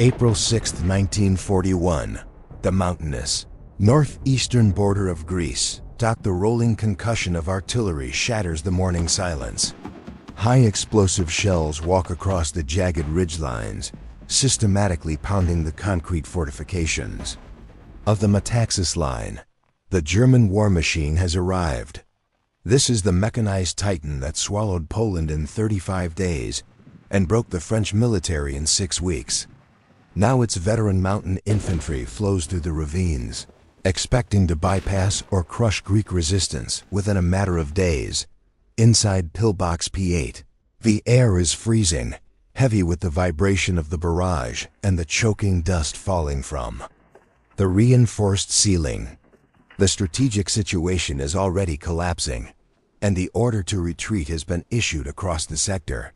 April 6, 1941, the mountainous, northeastern border of Greece. The rolling concussion of artillery shatters the morning silence. High explosive shells walk across the jagged ridgelines, systematically pounding the concrete fortifications. Of the Metaxas line, the German war machine has arrived. This is the mechanized titan that swallowed Poland in 35 days and broke the French military in 6 weeks. Now its veteran mountain infantry flows through the ravines, expecting to bypass or crush Greek resistance within a matter of days. Inside Pillbox P8, the air is freezing, heavy with the vibration of the barrage and the choking dust falling from the reinforced ceiling. The strategic situation is already collapsing, and the order to retreat has been issued across the sector.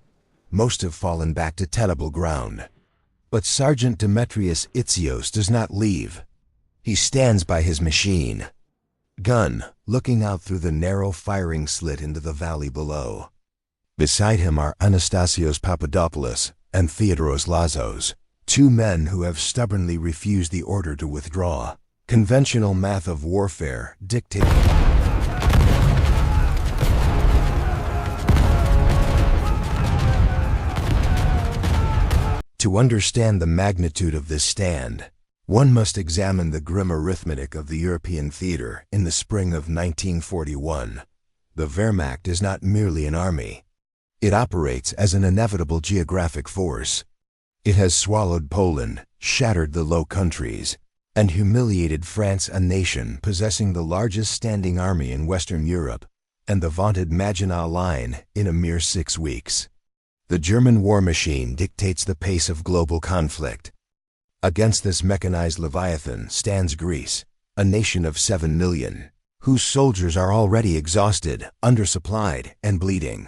Most have fallen back to tenable ground. But Sergeant Demetrius Itzios does not leave. He stands by his machine gun, looking out through the narrow firing slit into the valley below. Beside him are Anastasios Papadopoulos and Theodoros Lazos, 2 men who have stubbornly refused the order to withdraw. Conventional math of warfare dictates to understand the magnitude of this stand. One must examine the grim arithmetic of the European theater in the spring of 1941. The Wehrmacht is not merely an army. It operates as an inevitable geographic force. It has swallowed Poland, shattered the Low Countries, and humiliated France, a nation possessing the largest standing army in Western Europe, and the vaunted Maginot Line in a mere 6 weeks. The German war machine dictates the pace of global conflict. Against this mechanized leviathan stands Greece, a nation of 7 million, whose soldiers are already exhausted, undersupplied, and bleeding.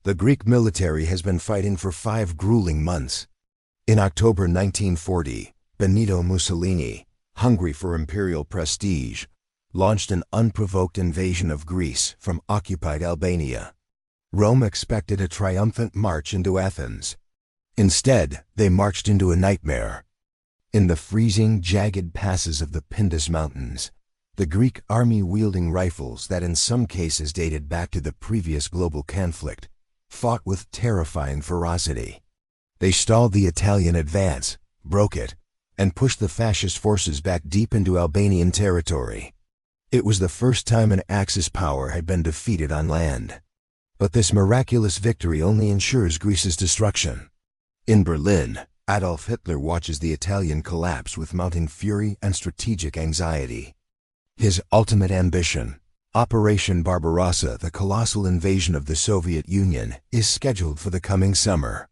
The Greek military has been fighting for 5 grueling months. In October 1940, Benito Mussolini, hungry for imperial prestige, launched an unprovoked invasion of Greece from occupied Albania. Rome expected a triumphant march into Athens. Instead, they marched into a nightmare. In the freezing, jagged passes of the Pindus Mountains, the Greek army, wielding rifles that in some cases dated back to the previous global conflict, fought with terrifying ferocity. They stalled the Italian advance, broke it, and pushed the fascist forces back deep into Albanian territory. It was the first time an Axis power had been defeated on land. But this miraculous victory only ensures Greece's destruction. In Berlin, Adolf Hitler watches the Italian collapse with mounting fury and strategic anxiety. His ultimate ambition, Operation Barbarossa, the colossal invasion of the Soviet Union, is scheduled for the coming summer.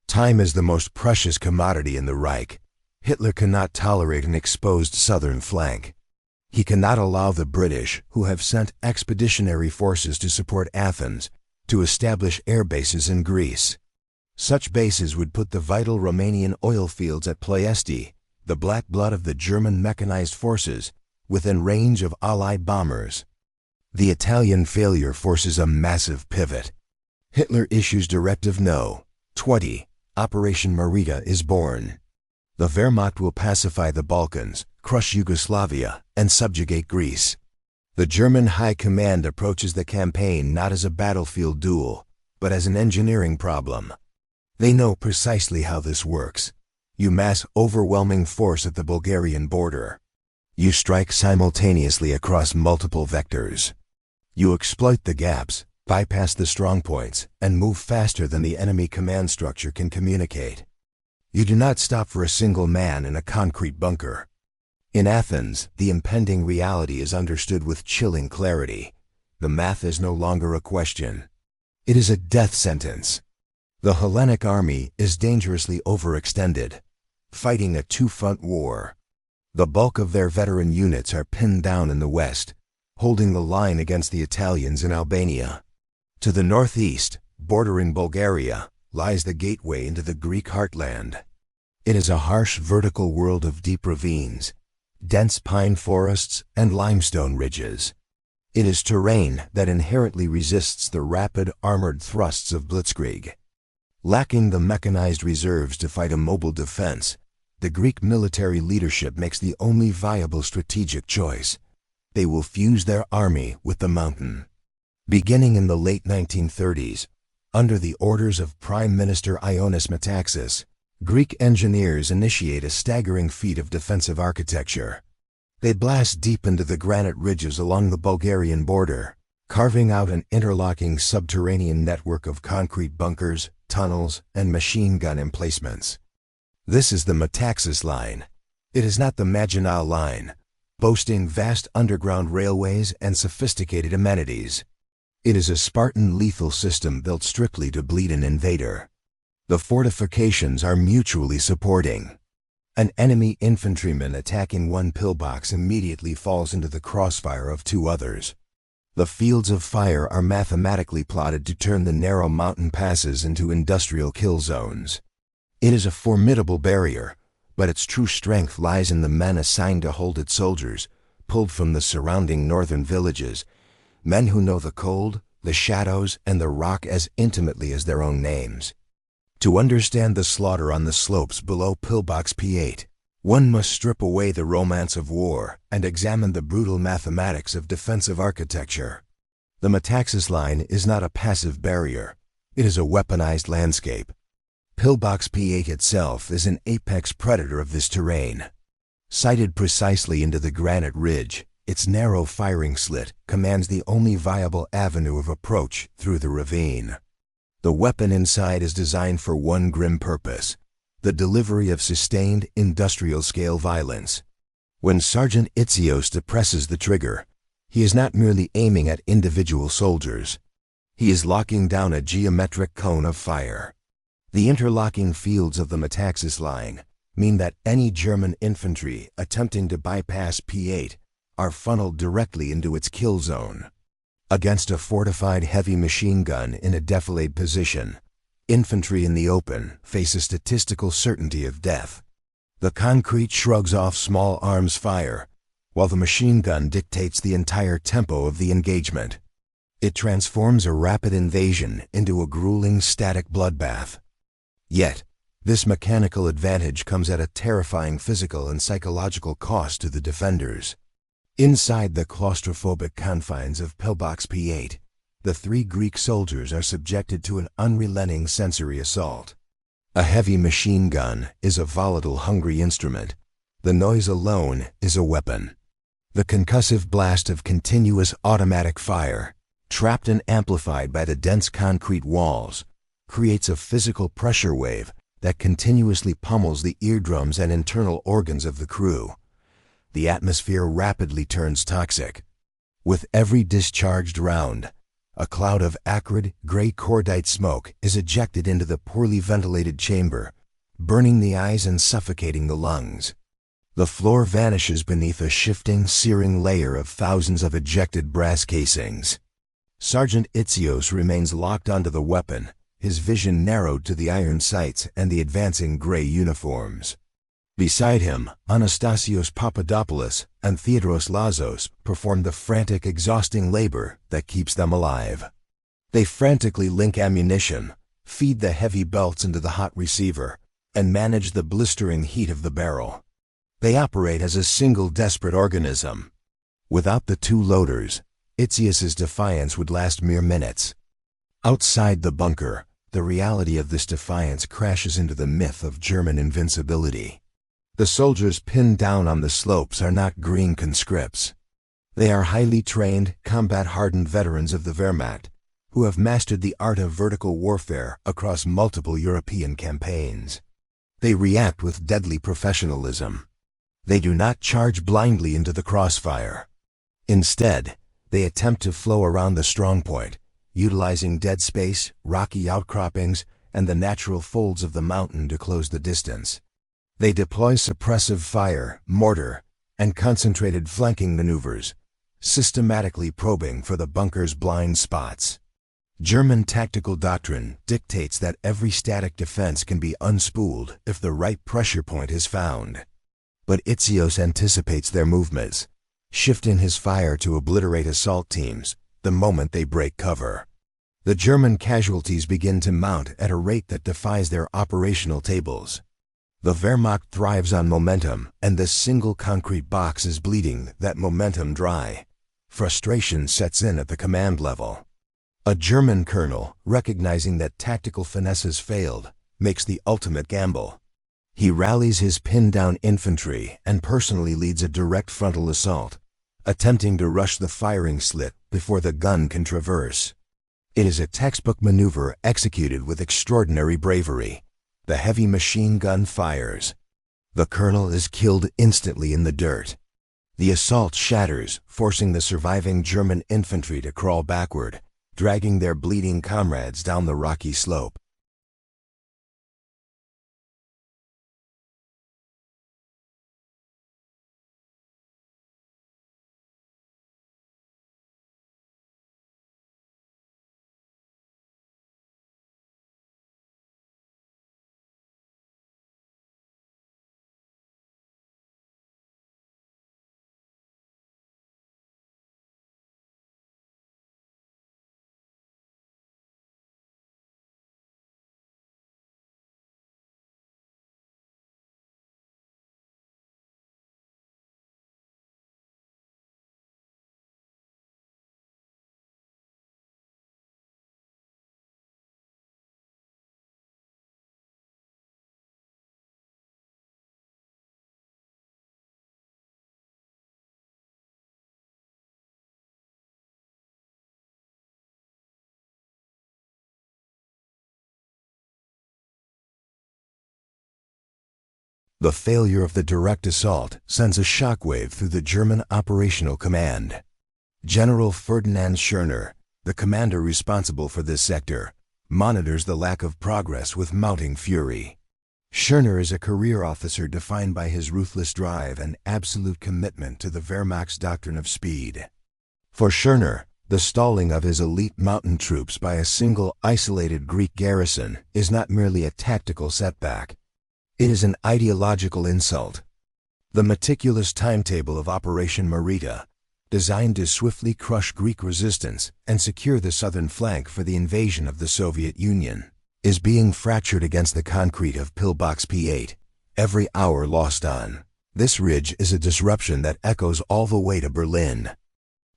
Time is the most precious commodity in the Reich. Hitler cannot tolerate an exposed southern flank. He cannot allow the British, who have sent expeditionary forces to support Athens, to establish air bases in Greece. Such bases would put the vital Romanian oil fields at Ploiesti, the black blood of the German mechanized forces, within range of Allied bombers. The Italian failure forces a massive pivot. Hitler issues Directive No. 20. Operation Marita is born. The Wehrmacht will pacify the Balkans, crush Yugoslavia, and subjugate Greece. The German High Command approaches the campaign not as a battlefield duel, but as an engineering problem. They know precisely how this works. You mass overwhelming force at the Bulgarian border. You strike simultaneously across multiple vectors. You exploit the gaps, bypass the strongpoints, and move faster than the enemy command structure can communicate. You do not stop for a single man in a concrete bunker. In Athens, the impending reality is understood with chilling clarity. The math is no longer a question. It is a death sentence. The Hellenic army is dangerously overextended, fighting a 2-front war. The bulk of their veteran units are pinned down in the west, holding the line against the Italians in Albania. To the northeast, bordering Bulgaria, lies the gateway into the Greek heartland. It is a harsh vertical world of deep ravines, dense pine forests, and limestone ridges. It is terrain that inherently resists the rapid, armored thrusts of blitzkrieg. Lacking the mechanized reserves to fight a mobile defense, the Greek military leadership makes the only viable strategic choice. They will fuse their army with the mountain. Beginning in the late 1930s, under the orders of Prime Minister Ioannis Metaxas, Greek engineers initiate a staggering feat of defensive architecture. They blast deep into the granite ridges along the Bulgarian border, carving out an interlocking subterranean network of concrete bunkers, tunnels, and machine gun emplacements. This is the Metaxas Line. It is not the Maginot Line, boasting vast underground railways and sophisticated amenities. It is a Spartan lethal system built strictly to bleed an invader. The fortifications are mutually supporting. An enemy infantryman attacking one pillbox immediately falls into the crossfire of two others. The fields of fire are mathematically plotted to turn the narrow mountain passes into industrial kill zones. It is a formidable barrier, but its true strength lies in the men assigned to hold its soldiers, pulled from the surrounding northern villages, men who know the cold, the shadows, and the rock as intimately as their own names. To understand the slaughter on the slopes below Pillbox P8, one must strip away the romance of war and examine the brutal mathematics of defensive architecture. The Metaxas Line is not a passive barrier. It is a weaponized landscape. Pillbox P8 itself is an apex predator of this terrain. Sighted precisely into the granite ridge, its narrow firing slit commands the only viable avenue of approach through the ravine. The weapon inside is designed for one grim purpose: the delivery of sustained industrial-scale violence. When Sergeant Itzios depresses the trigger, he is not merely aiming at individual soldiers. He is locking down a geometric cone of fire. The interlocking fields of the Metaxas Line mean that any German infantry attempting to bypass P8 are funneled directly into its kill zone. Against a fortified heavy machine gun in a defilade position, infantry in the open face a statistical certainty of death. The concrete shrugs off small arms fire, while the machine gun dictates the entire tempo of the engagement. It transforms a rapid invasion into a grueling static bloodbath. Yet, this mechanical advantage comes at a terrifying physical and psychological cost to the defenders. Inside the claustrophobic confines of Pillbox P8, the three Greek soldiers are subjected to an unrelenting sensory assault. A heavy machine gun is a volatile, hungry instrument. The noise alone is a weapon. The concussive blast of continuous automatic fire, trapped and amplified by the dense concrete walls, creates a physical pressure wave that continuously pummels the eardrums and internal organs of the crew. The atmosphere rapidly turns toxic. With every discharged round, a cloud of acrid, gray cordite smoke is ejected into the poorly ventilated chamber, burning the eyes and suffocating the lungs. The floor vanishes beneath a shifting, searing layer of thousands of ejected brass casings. Sergeant Itzios remains locked onto the weapon, his vision narrowed to the iron sights and the advancing gray uniforms. Beside him, Anastasios Papadopoulos and Theodoros Lazos perform the frantic, exhausting labor that keeps them alive. They frantically link ammunition, feed the heavy belts into the hot receiver, and manage the blistering heat of the barrel. They operate as a single desperate organism. Without the two loaders, Itzios's defiance would last mere minutes. Outside the bunker, the reality of this defiance crashes into the myth of German invincibility. The soldiers pinned down on the slopes are not green conscripts. They are highly trained, combat-hardened veterans of the Wehrmacht, who have mastered the art of vertical warfare across multiple European campaigns. They react with deadly professionalism. They do not charge blindly into the crossfire. Instead, they attempt to flow around the strongpoint, utilizing dead space, rocky outcroppings, and the natural folds of the mountain to close the distance. They deploy suppressive fire, mortar, and concentrated flanking maneuvers, systematically probing for the bunker's blind spots. German tactical doctrine dictates that every static defense can be unspooled if the right pressure point is found. But Itzios anticipates their movements, shifting his fire to obliterate assault teams the moment they break cover. The German casualties begin to mount at a rate that defies their operational tables. The Wehrmacht thrives on momentum, and this single concrete box is bleeding that momentum dry. Frustration sets in at the command level. A German colonel, recognizing that tactical finesses failed, makes the ultimate gamble. He rallies his pinned-down infantry and personally leads a direct frontal assault, attempting to rush the firing slit before the gun can traverse. It is a textbook maneuver executed with extraordinary bravery. The heavy machine gun fires. The colonel is killed instantly in the dirt. The assault shatters, forcing the surviving German infantry to crawl backward, dragging their bleeding comrades down the rocky slope. The failure of the direct assault sends a shockwave through the German operational command. General Ferdinand Schörner, the commander responsible for this sector, monitors the lack of progress with mounting fury. Schörner is a career officer defined by his ruthless drive and absolute commitment to the Wehrmacht's doctrine of speed. For Schörner, the stalling of his elite mountain troops by a single isolated Greek garrison is not merely a tactical setback. It is an ideological insult. The meticulous timetable of Operation Marita, designed to swiftly crush Greek resistance and secure the southern flank for the invasion of the Soviet Union, is being fractured against the concrete of Pillbox P8. Every hour lost on this ridge is a disruption that echoes all the way to Berlin.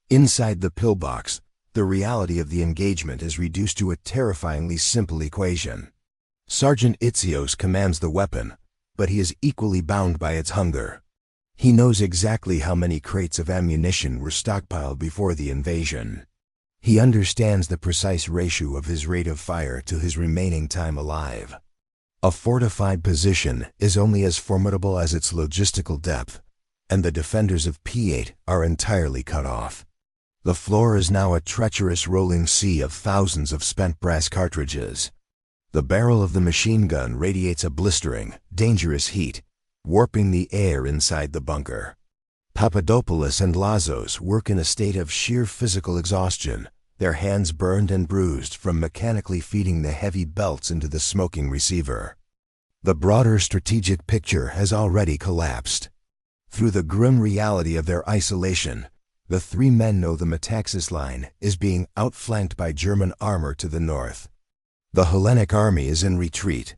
Inside the pillbox, the reality of the engagement is reduced to a terrifyingly simple equation. Sergeant Itzios commands the weapon, but he is equally bound by its hunger. He knows exactly how many crates of ammunition were stockpiled before the invasion. He understands the precise ratio of his rate of fire to his remaining time alive. A fortified position is only as formidable as its logistical depth, and the defenders of P8 are entirely cut off. The floor is now a treacherous rolling sea of thousands of spent brass cartridges. The barrel of the machine gun radiates a blistering, dangerous heat, warping the air inside the bunker. Papadopoulos and Lazos work in a state of sheer physical exhaustion, their hands burned and bruised from mechanically feeding the heavy belts into the smoking receiver. The broader strategic picture has already collapsed. Through the grim reality of their isolation, the three men know the Metaxas line is being outflanked by German armor to the north. The Hellenic army is in retreat.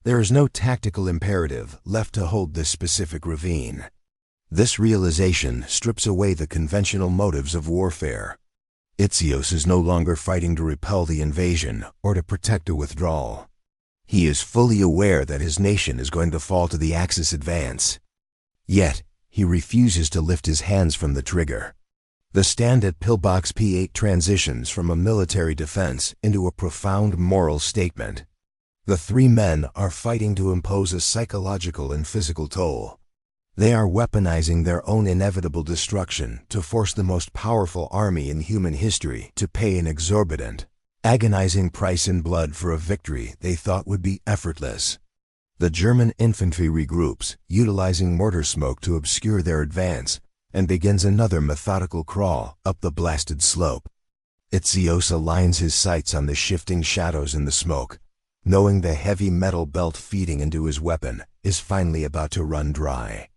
There is no tactical imperative left to hold this specific ravine. This realization strips away the conventional motives of warfare. Itzios is no longer fighting to repel the invasion or to protect a withdrawal. He is fully aware that his nation is going to fall to the Axis advance. Yet, he refuses to lift his hands from the trigger. The stand at Pillbox P8 transitions from a military defense into a profound moral statement. The three men are fighting to impose a psychological and physical toll. They are weaponizing their own inevitable destruction to force the most powerful army in human history to pay an exorbitant, agonizing price in blood for a victory they thought would be effortless. The German infantry regroups, utilizing mortar smoke to obscure their advance, and begins another methodical crawl up the blasted slope. Itzios aligns his sights on the shifting shadows in the smoke, knowing the heavy metal belt feeding into his weapon is finally about to run dry.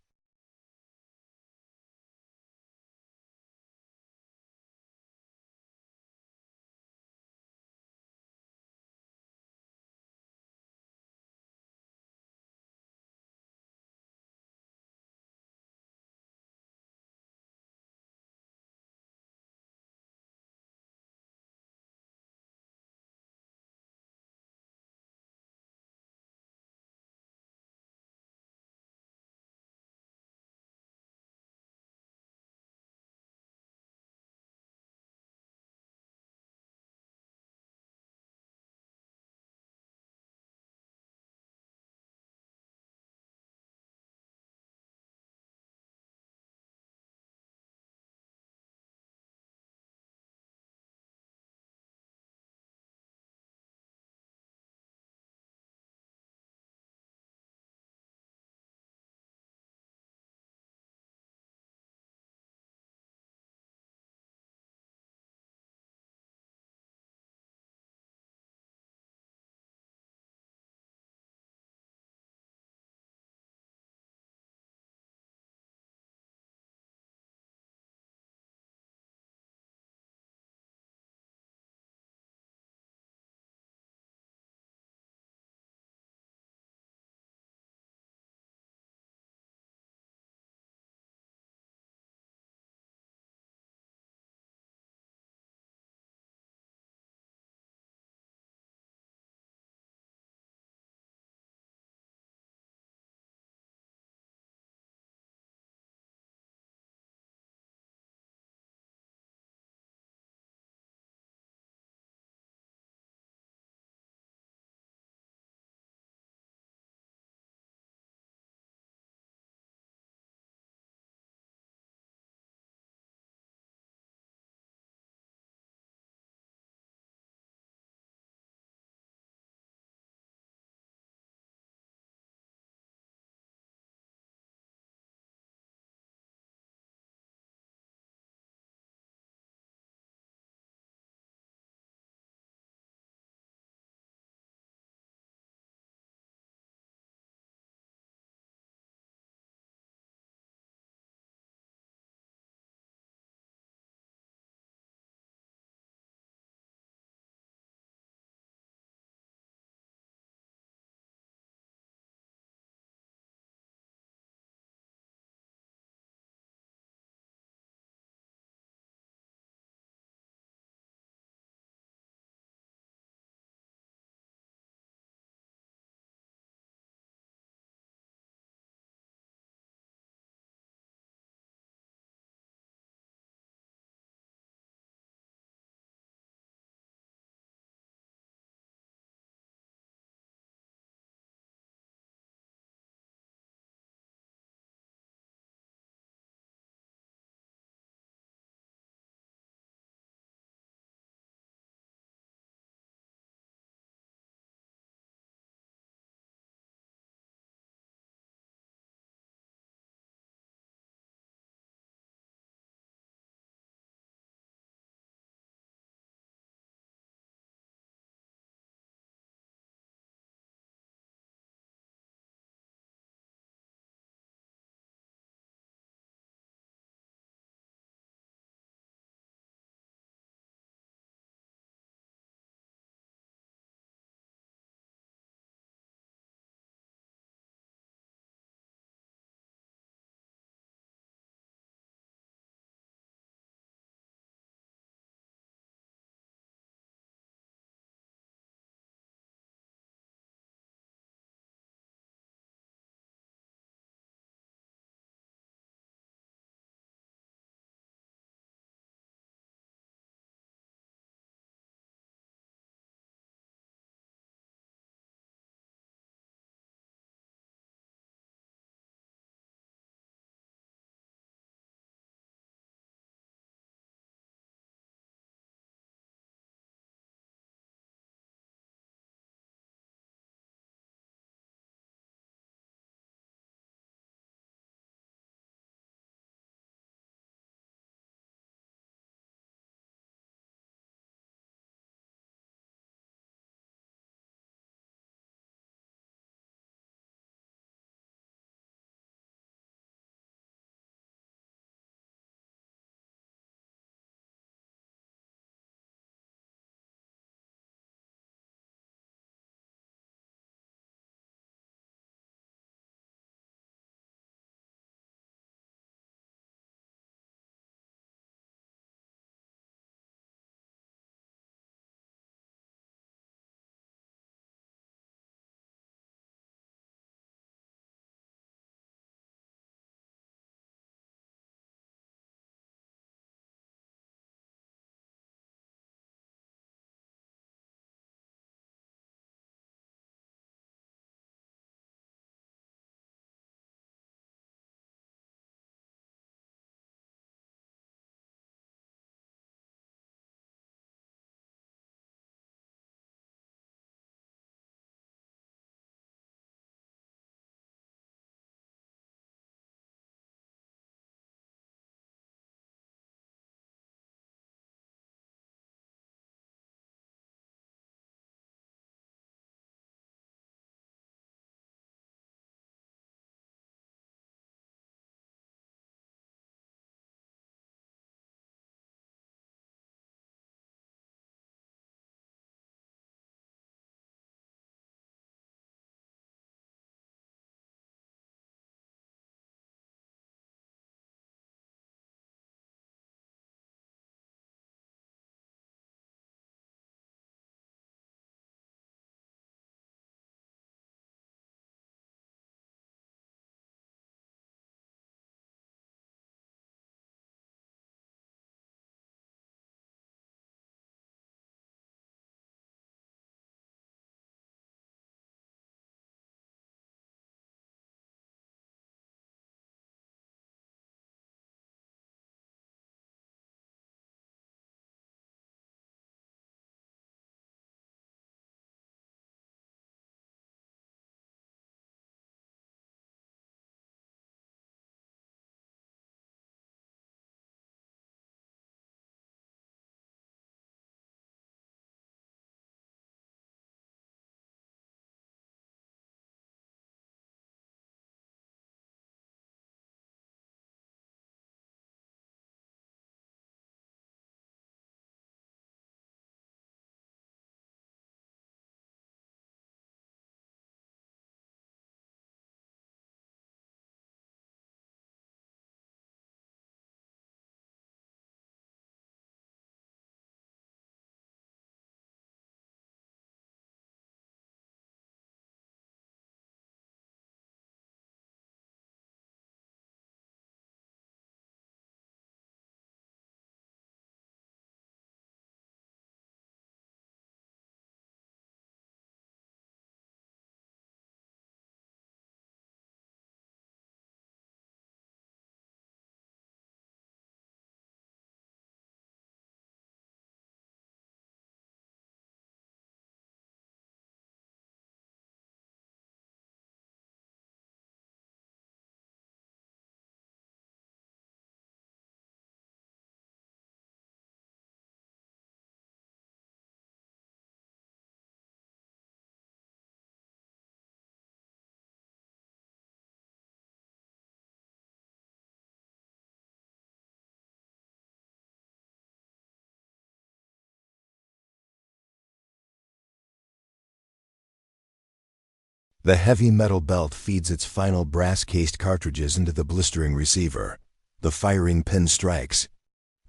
The heavy metal belt feeds its final brass-cased cartridges into the blistering receiver. The firing pin strikes.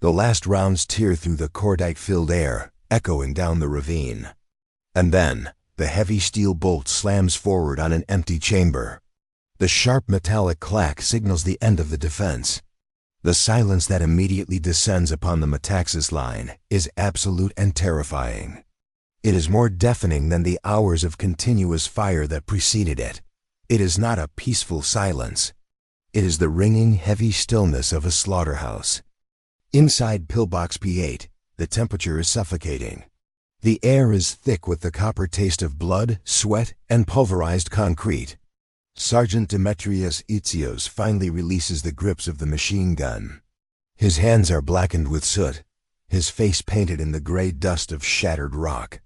The last rounds tear through the cordite-filled air, echoing down the ravine. And then, the heavy steel bolt slams forward on an empty chamber. The sharp metallic clack signals the end of the defense. The silence that immediately descends upon the metaxas line is absolute and terrifying. It is more deafening than the hours of continuous fire that preceded it. It is not a peaceful silence. It is the ringing, heavy stillness of a slaughterhouse. Inside Pillbox P8, the temperature is suffocating. The air is thick with the copper taste of blood, sweat, and pulverized concrete. Sergeant Demetrius Itzios finally releases the grips of the machine gun. His hands are blackened with soot, his face painted in the gray dust of shattered rock.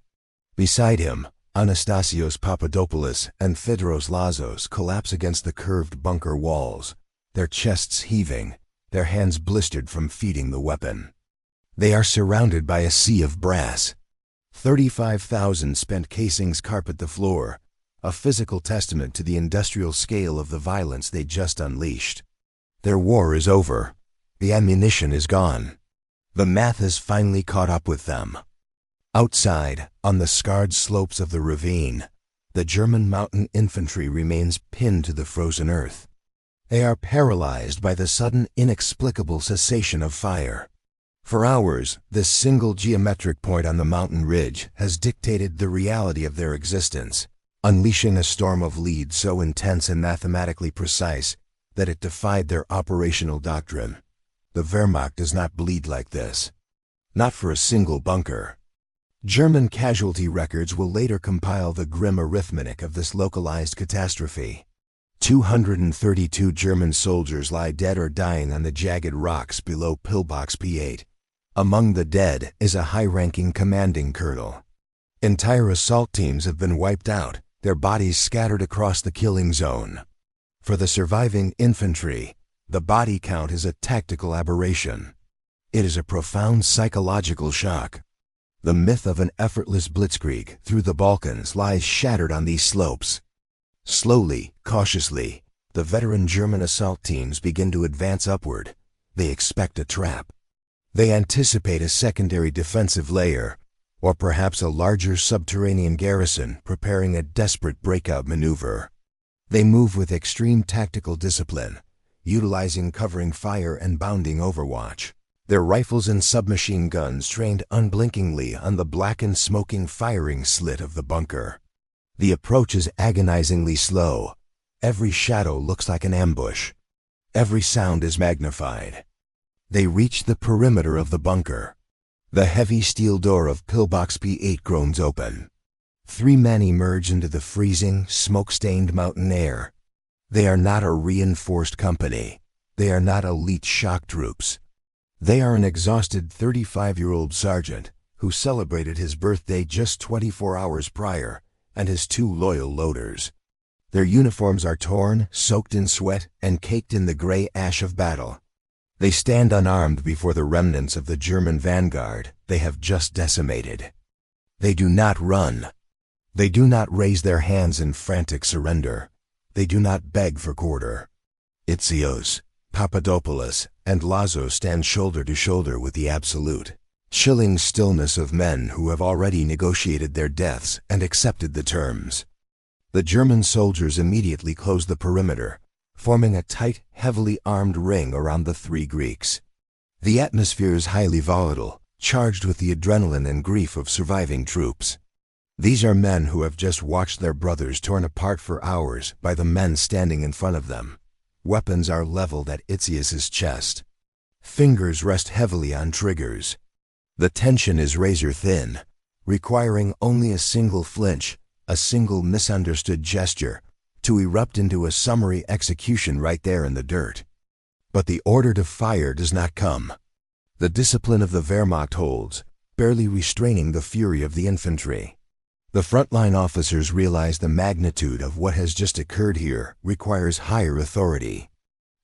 Beside him, Anastasios Papadopoulos and Fedros Lazos collapse against the curved bunker walls, their chests heaving, their hands blistered from feeding the weapon. They are surrounded by a sea of brass. 35,000 spent casings carpet the floor, a physical testament to the industrial scale of the violence they just unleashed. Their war is over. The ammunition is gone. The math has finally caught up with them. Outside, on the scarred slopes of the ravine, the German mountain infantry remains pinned to the frozen earth. They are paralyzed by the sudden, inexplicable cessation of fire. For hours, this single geometric point on the mountain ridge has dictated the reality of their existence, unleashing a storm of lead so intense and mathematically precise that it defied their operational doctrine. The Wehrmacht does not bleed like this. Not for a single bunker. German casualty records will later compile the grim arithmetic of this localized catastrophe. 232 German soldiers lie dead or dying on the jagged rocks below Pillbox P8. Among the dead is a high-ranking commanding colonel. Entire assault teams have been wiped out, their bodies scattered across the killing zone. For the surviving infantry, the body count is a tactical aberration. It is a profound psychological shock. The myth of an effortless blitzkrieg through the Balkans lies shattered on these slopes. Slowly, cautiously, the veteran German assault teams begin to advance upward. They expect a trap. They anticipate a secondary defensive layer, or perhaps a larger subterranean garrison preparing a desperate breakout maneuver. They move with extreme tactical discipline, utilizing covering fire and bounding overwatch. Their rifles and submachine guns trained unblinkingly on the blackened, smoking firing slit of the bunker. The approach is agonizingly slow. Every shadow looks like an ambush. Every sound is magnified. They reach the perimeter of the bunker. The heavy steel door of Pillbox P8 groans open. 3 men emerge into the freezing, smoke-stained mountain air. They are not a reinforced company. They are not elite shock troops. They are an exhausted 35-year-old sergeant who celebrated his birthday just 24 hours prior, and his 2 loyal loaders. Their uniforms are torn, soaked in sweat, and caked in the gray ash of battle. They stand unarmed before the remnants of the German vanguard they have just decimated. They do not run. They do not raise their hands in frantic surrender. They do not beg for quarter. Itzios, Papadopoulos, and Lazo stand shoulder to shoulder with the absolute, chilling stillness of men who have already negotiated their deaths and accepted the terms. The German soldiers immediately close the perimeter, forming a tight, heavily armed ring around the 3 Greeks. The atmosphere is highly volatile, charged with the adrenaline and grief of surviving troops. These are men who have just watched their brothers torn apart for hours by the men standing in front of them. Weapons are leveled at Itzios' chest. Fingers rest heavily on triggers. The tension is razor-thin, requiring only a single flinch, a single misunderstood gesture, to erupt into a summary execution right there in the dirt. But the order to fire does not come. The discipline of the Wehrmacht holds, barely restraining the fury of the infantry. The frontline officers realize the magnitude of what has just occurred here requires higher authority.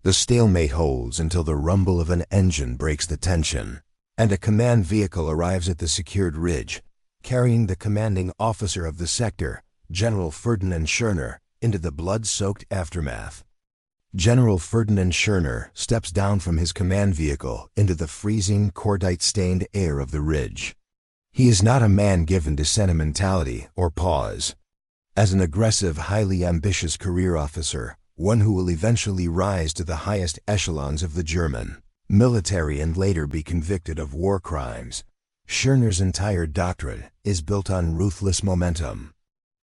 The stalemate holds until the rumble of an engine breaks the tension, and a command vehicle arrives at the secured ridge, carrying the commanding officer of the sector, General Ferdinand Schörner, into the blood-soaked aftermath. General Ferdinand Schörner steps down from his command vehicle into the freezing, cordite-stained air of the ridge. He is not a man given to sentimentality or pause. As an aggressive, highly ambitious career officer, one who will eventually rise to the highest echelons of the German military and later be convicted of war crimes, Schörner's entire doctrine is built on ruthless momentum.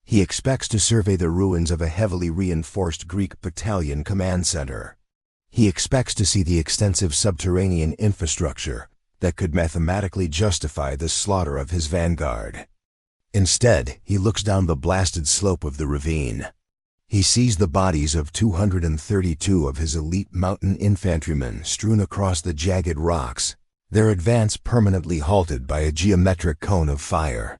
He expects to survey the ruins of a heavily reinforced Greek battalion command center. He expects to see the extensive subterranean infrastructure that could mathematically justify the slaughter of his vanguard. Instead, he looks down the blasted slope of the ravine. He sees the bodies of 232 of his elite mountain infantrymen strewn across the jagged rocks, their advance permanently halted by a geometric cone of fire.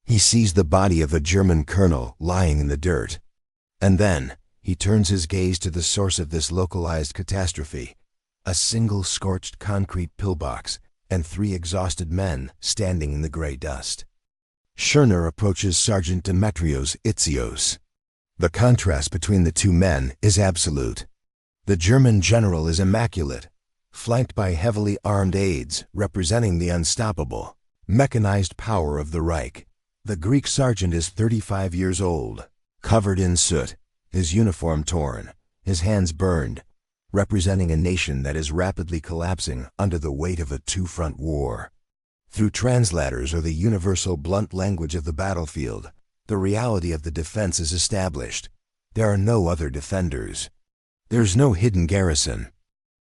He sees the body of a German colonel lying in the dirt. And then, he turns his gaze to the source of this localized catastrophe, a single scorched concrete pillbox and 3 exhausted men standing in the gray dust. Schörner approaches Sergeant Demetrios Itzios. The contrast between the two men is absolute. The German general is immaculate, flanked by heavily armed aides representing the unstoppable, mechanized power of the Reich. The Greek sergeant is 35 years old, covered in soot, his uniform torn, his hands burned, representing a nation that is rapidly collapsing under the weight of a two-front war. Through translators or the universal blunt language of the battlefield, the reality of the defense is established. There are no other defenders. There's no hidden garrison.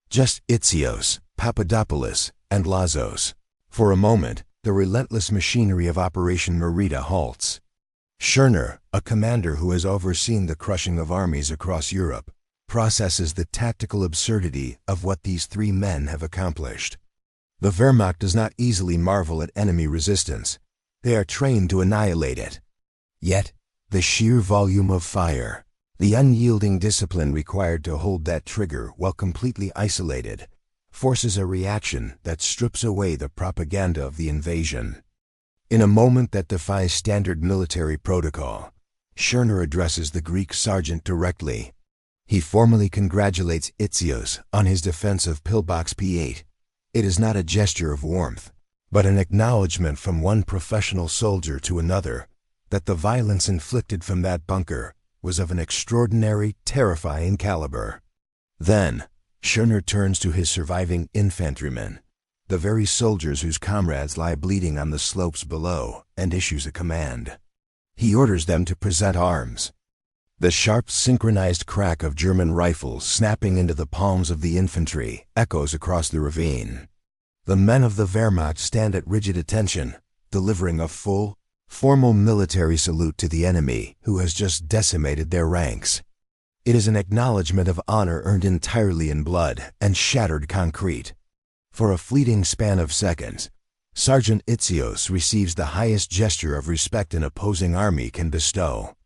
Just Itzios, Papadopoulos, and Lazos. For a moment, the relentless machinery of Operation Merida halts. Schörner, a commander who has overseen the crushing of armies across Europe, processes the tactical absurdity of what these 3 men have accomplished. The Wehrmacht does not easily marvel at enemy resistance. They are trained to annihilate it. Yet, the sheer volume of fire, the unyielding discipline required to hold that trigger while completely isolated, forces a reaction that strips away the propaganda of the invasion. In a moment that defies standard military protocol, Schörner addresses the Greek sergeant directly. He formally congratulates Itzios on his defense of Pillbox P8. It is not a gesture of warmth, but an acknowledgement from one professional soldier to another that the violence inflicted from that bunker was of an extraordinary, terrifying caliber. Then, Schörner turns to his surviving infantrymen, the very soldiers whose comrades lie bleeding on the slopes below, and issues a command. He orders them to present arms. The sharp, synchronized crack of German rifles snapping into the palms of the infantry echoes across the ravine. The men of the Wehrmacht stand at rigid attention, delivering a full, formal military salute to the enemy who has just decimated their ranks. It is an acknowledgement of honor earned entirely in blood and shattered concrete. For a fleeting span of seconds, Sergeant Itzios receives the highest gesture of respect an opposing army can bestow.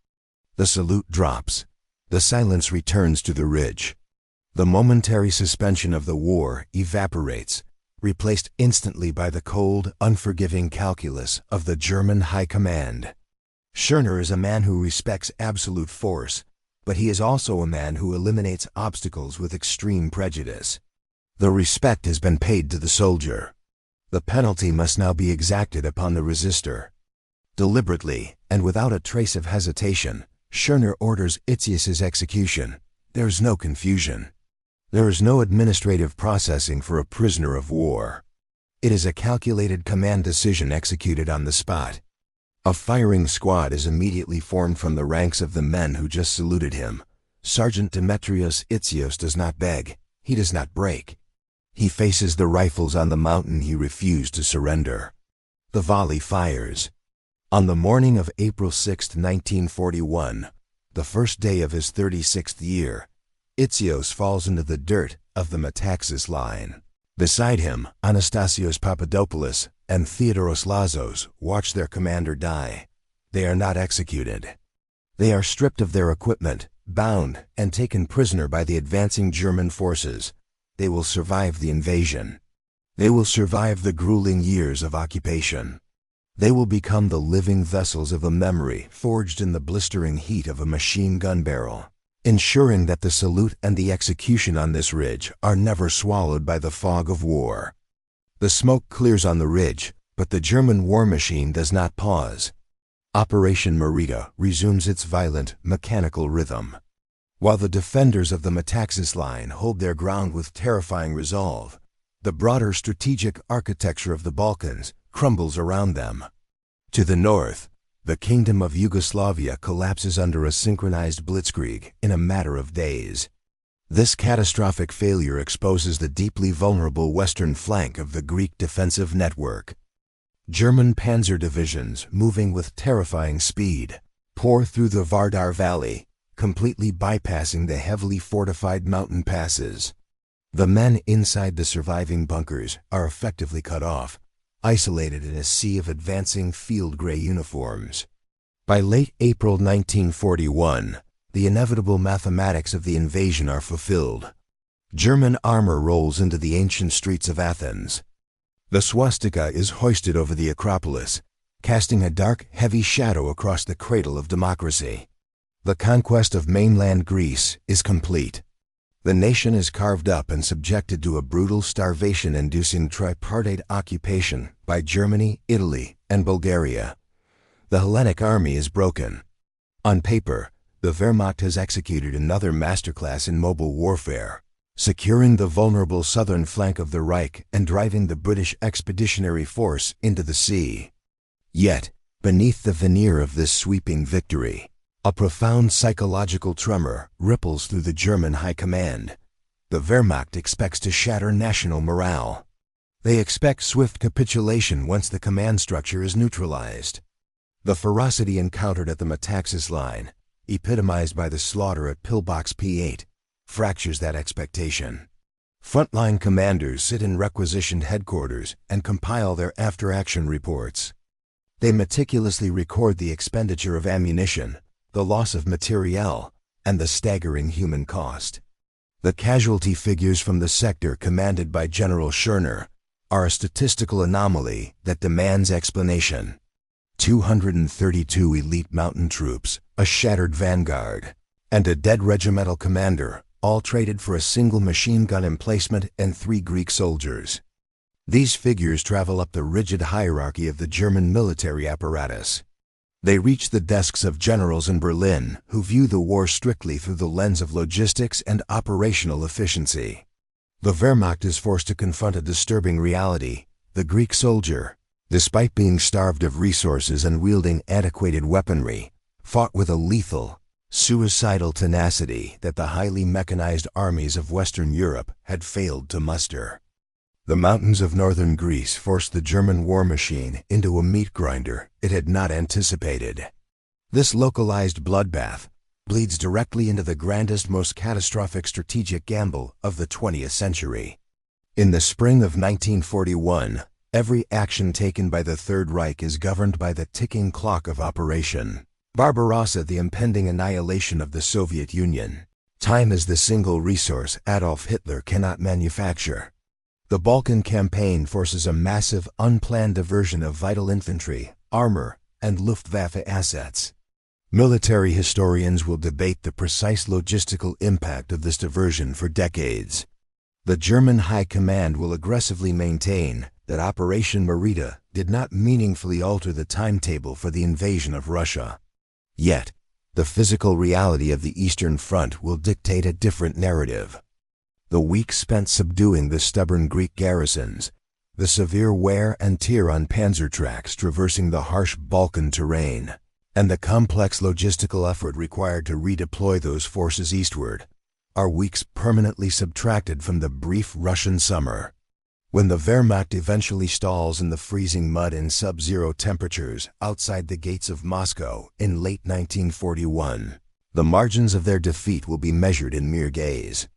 The salute drops. The silence returns to the ridge. The momentary suspension of the war evaporates, replaced instantly by the cold, unforgiving calculus of the German High Command. Schörner is a man who respects absolute force, but he is also a man who eliminates obstacles with extreme prejudice. The respect has been paid to the soldier. The penalty must now be exacted upon the resistor. Deliberately, and without a trace of hesitation, Schörner orders Itzios' execution. There is no confusion. There is no administrative processing for a prisoner of war. It is a calculated command decision executed on the spot. A firing squad is immediately formed from the ranks of the men who just saluted him. Sergeant Demetrios Itzios does not beg. He does not break. He faces the rifles on the mountain he refused to surrender. The volley fires. On the morning of April 6, 1941, the first day of his 36th year, Itzios falls into the dirt of the Metaxas line. Beside him, Anastasios Papadopoulos and Theodoros Lazos watch their commander die. They are not executed. They are stripped of their equipment, bound, and taken prisoner by the advancing German forces. They will survive the invasion. They will survive the grueling years of occupation. They will become the living vessels of a memory forged in the blistering heat of a machine gun barrel, ensuring that the salute and the execution on this ridge are never swallowed by the fog of war. The smoke clears on the ridge, but the German war machine does not pause. Operation Merida resumes its violent, mechanical rhythm. While the defenders of the Metaxas line hold their ground with terrifying resolve, the broader strategic architecture of the Balkans crumbles around them. To the north, the Kingdom of Yugoslavia collapses under a synchronized blitzkrieg in a matter of days. This catastrophic failure exposes the deeply vulnerable western flank of the Greek defensive network. German panzer divisions, moving with terrifying speed, pour through the Vardar Valley, completely bypassing the heavily fortified mountain passes. The men inside the surviving bunkers are effectively cut off, isolated in a sea of advancing field gray uniforms. By late April 1941, the inevitable mathematics of the invasion are fulfilled. German armor rolls into the ancient streets of Athens. The swastika is hoisted over the Acropolis, casting a dark, heavy shadow across the cradle of democracy. The conquest of mainland Greece is complete. The nation is carved up and subjected to a brutal starvation-inducing tripartite occupation by Germany, Italy, and Bulgaria. The Hellenic army is broken. On paper, the Wehrmacht has executed another masterclass in mobile warfare, securing the vulnerable southern flank of the Reich and driving the British Expeditionary Force into the sea. Yet, beneath the veneer of this sweeping victory, a profound psychological tremor ripples through the German high command. The Wehrmacht expects to shatter national morale. They expect swift capitulation once the command structure is neutralized. The ferocity encountered at the Metaxas line, epitomized by the slaughter at Pillbox P8, fractures that expectation. Frontline commanders sit in requisitioned headquarters and compile their after-action reports. They meticulously record the expenditure of ammunition, the loss of materiel, and the staggering human cost. The casualty figures from the sector commanded by General Schörner are a statistical anomaly that demands explanation. 232 elite mountain troops, a shattered vanguard, and a dead regimental commander, all traded for a single machine gun emplacement and 3 Greek soldiers. These figures travel up the rigid hierarchy of the German military apparatus. They reach the desks of generals in Berlin who view the war strictly through the lens of logistics and operational efficiency. The Wehrmacht is forced to confront a disturbing reality. The Greek soldier, despite being starved of resources and wielding antiquated weaponry, fought with a lethal, suicidal tenacity that the highly mechanized armies of Western Europe had failed to muster. The mountains of northern Greece forced the German war machine into a meat grinder it had not anticipated. This localized bloodbath bleeds directly into the grandest, most catastrophic strategic gamble of the 20th century. In the spring of 1941, every action taken by the Third Reich is governed by the ticking clock of Operation Barbarossa, the impending annihilation of the Soviet Union. Time is the single resource Adolf Hitler cannot manufacture. The Balkan campaign forces a massive, unplanned diversion of vital infantry, armor, and Luftwaffe assets. Military historians will debate the precise logistical impact of this diversion for decades. The German High Command will aggressively maintain that Operation Merida did not meaningfully alter the timetable for the invasion of Russia. Yet, the physical reality of the Eastern Front will dictate a different narrative. The weeks spent subduing the stubborn Greek garrisons, the severe wear and tear on panzer tracks traversing the harsh Balkan terrain, and the complex logistical effort required to redeploy those forces eastward, are weeks permanently subtracted from the brief Russian summer. When the Wehrmacht eventually stalls in the freezing mud in sub-zero temperatures outside the gates of Moscow in late 1941, the margins of their defeat will be measured in mere days.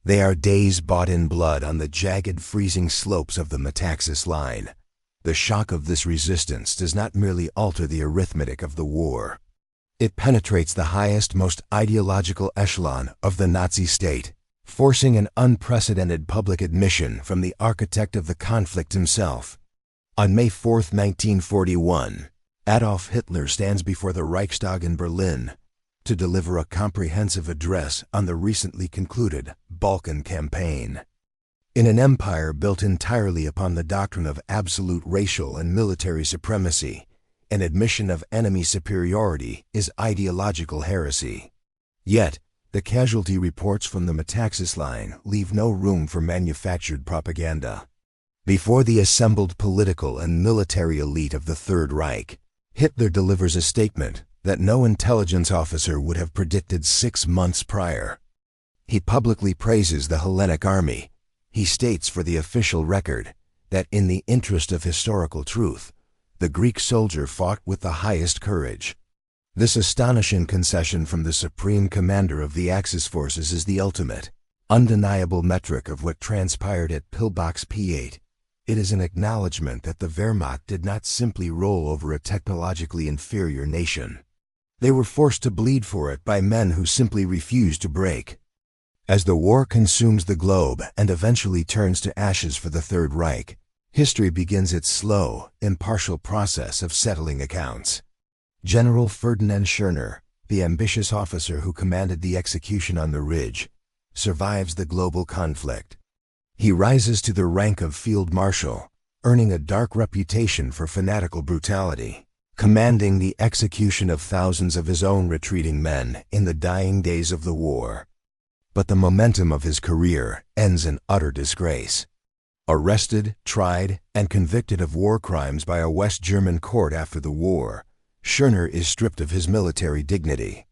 They are days bought in blood on the jagged, freezing slopes of the Metaxas line. The shock of this resistance does not merely alter the arithmetic of the war. It penetrates the highest, most ideological echelon of the Nazi state, forcing an unprecedented public admission from the architect of the conflict himself. On May 4, 1941, Adolf Hitler stands before the Reichstag in Berlin to deliver a comprehensive address on the recently concluded Balkan campaign. In an empire built entirely upon the doctrine of absolute racial and military supremacy, an admission of enemy superiority is ideological heresy. Yet, the casualty reports from the Metaxas line leave no room for manufactured propaganda. Before the assembled political and military elite of the Third Reich, Hitler delivers a statement that no intelligence officer would have predicted 6 months prior. He publicly praises the Hellenic army. He states for the official record that in the interest of historical truth, the Greek soldier fought with the highest courage. This astonishing concession from the supreme commander of the Axis forces is the ultimate, undeniable metric of what transpired at Pillbox P8. It is an acknowledgement that the Wehrmacht did not simply roll over a technologically inferior nation. They were forced to bleed for it by men who simply refused to break. As the war consumes the globe and eventually turns to ashes for the Third Reich, history begins its slow, impartial process of settling accounts. General Ferdinand Schörner, the ambitious officer who commanded the execution on the Ridge, survives the global conflict. He rises to the rank of Field Marshal, earning a dark reputation for fanatical brutality, commanding the execution of thousands of his own retreating men in the dying days of the war. But the momentum of his career ends in utter disgrace. Arrested, tried, and convicted of war crimes by a West German court after the war, Schörner is stripped of his military dignity.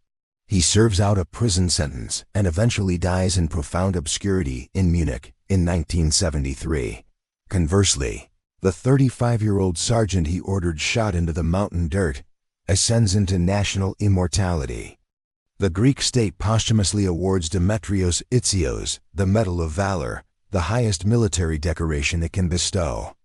He serves out a prison sentence and eventually dies in profound obscurity in Munich in 1973. Conversely, the 35-year-old sergeant he ordered shot into the mountain dirt ascends into national immortality. The Greek state posthumously awards Demetrios Itzios the Medal of Valor, the highest military decoration it can bestow.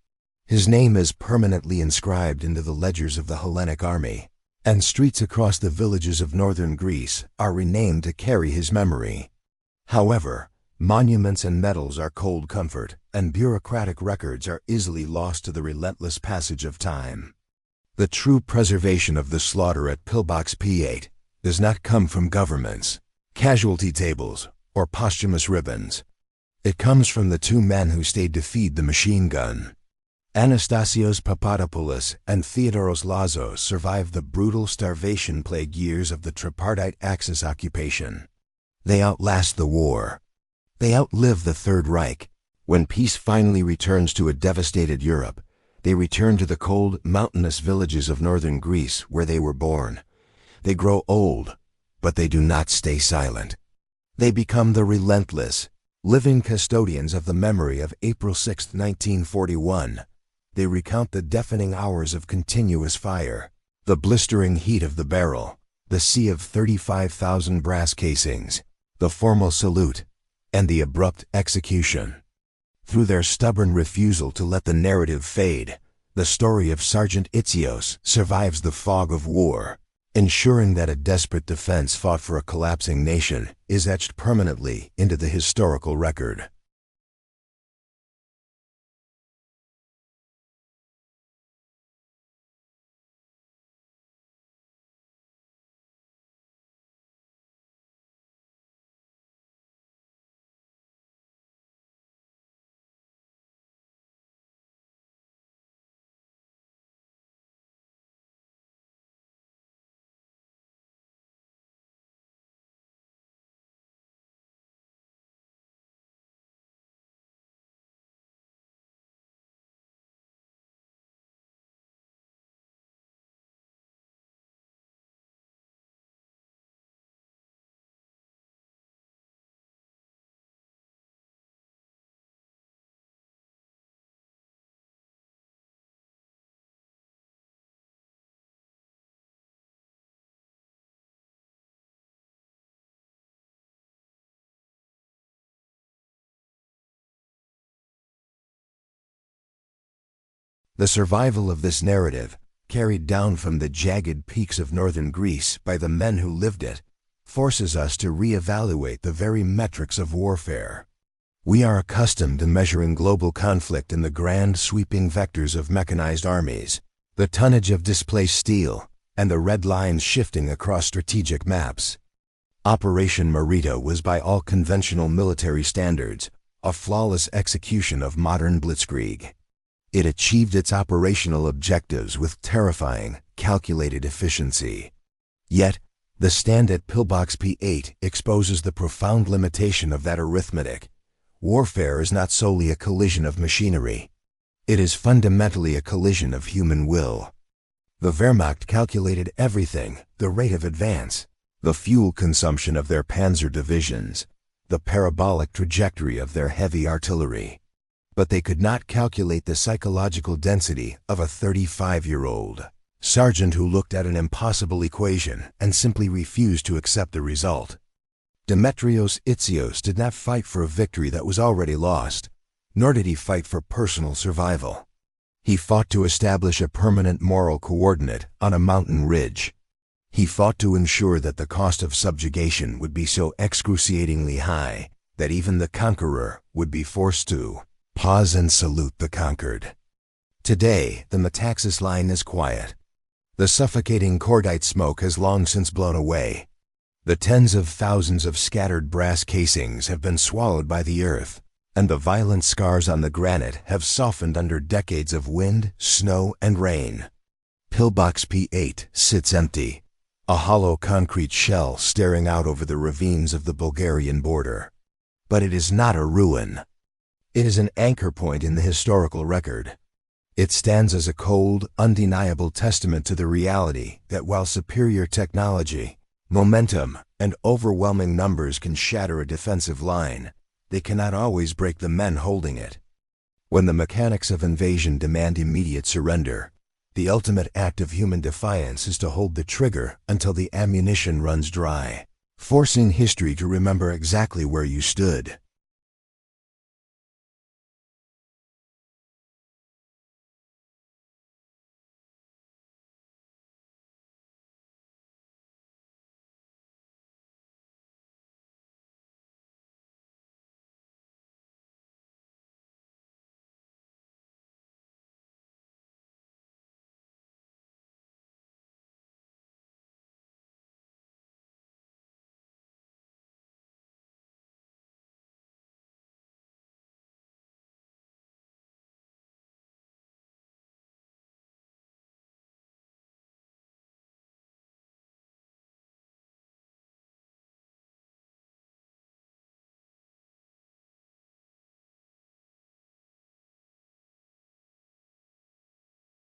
His name is permanently inscribed into the ledgers of the Hellenic army, and streets across the villages of northern Greece are renamed to carry his memory. However, monuments and medals are cold comfort, and bureaucratic records are easily lost to the relentless passage of time. The true preservation of the slaughter at Pillbox P8 does not come from governments, casualty tables, or posthumous ribbons. It comes from the two men who stayed to feed the machine gun. Anastasios Papadopoulos and Theodoros Lazos survived the brutal starvation-plagued years of the tripartite Axis occupation. They outlast the war. They outlive the Third Reich. When peace finally returns to a devastated Europe, they return to the cold, mountainous villages of northern Greece where they were born. They grow old, but they do not stay silent. They become the relentless, living custodians of the memory of April 6, 1941. They recount the deafening hours of continuous fire, the blistering heat of the barrel, the sea of 35,000 brass casings, the formal salute, and the abrupt execution. Through their stubborn refusal to let the narrative fade, the story of Sergeant Itzios survives the fog of war, ensuring that a desperate defense fought for a collapsing nation is etched permanently into the historical record. The survival of this narrative, carried down from the jagged peaks of northern Greece by the men who lived it, forces us to reevaluate the very metrics of warfare. We are accustomed to measuring global conflict in the grand sweeping vectors of mechanized armies, the tonnage of displaced steel, and the red lines shifting across strategic maps. Operation Marita was by all conventional military standards a flawless execution of modern blitzkrieg. It achieved its operational objectives with terrifying, calculated efficiency. Yet, the stand at Pillbox P8 exposes the profound limitation of that arithmetic. Warfare is not solely a collision of machinery. It is fundamentally a collision of human will. The Wehrmacht calculated everything: the rate of advance, the fuel consumption of their panzer divisions, the parabolic trajectory of their heavy artillery. But they could not calculate the psychological density of a 35-year-old sergeant who looked at an impossible equation and simply refused to accept the result. Demetrios Itzios did not fight for a victory that was already lost, nor did he fight for personal survival. He fought to establish a permanent moral coordinate on a mountain ridge. He fought to ensure that the cost of subjugation would be so excruciatingly high that even the conqueror would be forced to pause and salute the conquered. Today, the Metaxas line is quiet. The suffocating cordite smoke has long since blown away. The tens of thousands of scattered brass casings have been swallowed by the earth, and the violent scars on the granite have softened under decades of wind, snow, and rain. Pillbox P8 sits empty, a hollow concrete shell staring out over the ravines of the Bulgarian border. But it is not a ruin. It is an anchor point in the historical record. It stands as a cold, undeniable testament to the reality that while superior technology, momentum, and overwhelming numbers can shatter a defensive line, they cannot always break the men holding it. When the mechanics of invasion demand immediate surrender, the ultimate act of human defiance is to hold the trigger until the ammunition runs dry, forcing history to remember exactly where you stood.